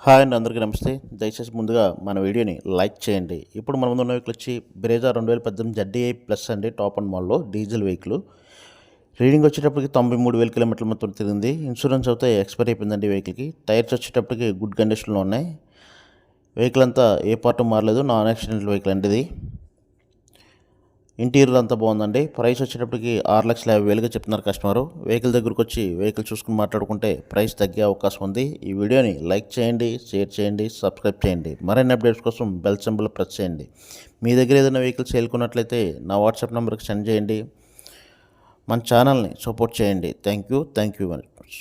Hi అండి, అందరికీ నమస్తే. దయచేసి ముందుగా మన వీడియోని లైక్ చేయండి. ఇప్పుడు మన ముందు ఉన్న వెహికల్ వచ్చి బ్రేజా 2018 ZDI ప్లస్ అండి. టాప్ అండ్ మాల్లో డీజిల్ వెహికల్. రీడింగ్ వచ్చేటప్పటికి 93,000 కిలోమీటర్ల మొత్తం తిరిగింది. ఇన్సూరెన్స్ అయితే ఎక్స్పైర్ అయిపోయిందండి వెహికల్కి. టైర్స్ వచ్చేటప్పటికి గుడ్ కండిషన్లో ఉన్నాయి. వెహికల్ అంతా ఏ పార్ట్ మారలేదు, నాన్ యాక్సిడెంటల్ వెహికల్ అండి ఇది. ఇంటీరియర్ అంతా బాగుందండి. ప్రైస్ వచ్చేటప్పటికి 6,50,000గా చెప్తున్నారు కస్టమరు. వెహికల్ దగ్గరకు వచ్చి వెహికల్ చూసుకుని మాట్లాడుకుంటే ప్రైస్ తగ్గే అవకాశం ఉంది. ఈ వీడియోని లైక్ చేయండి, షేర్ చేయండి, సబ్స్క్రైబ్ చేయండి. మరిన్ని అప్డేట్స్ కోసం బెల్ సింబల్ ప్రెస్ చేయండి. మీ దగ్గర ఏదైనా వెహికల్ సేల్కున్నట్లయితే నా వాట్సాప్ నెంబర్కి సెండ్ చేయండి. మన ఛానల్ని సపోర్ట్ చేయండి. Thank you very much.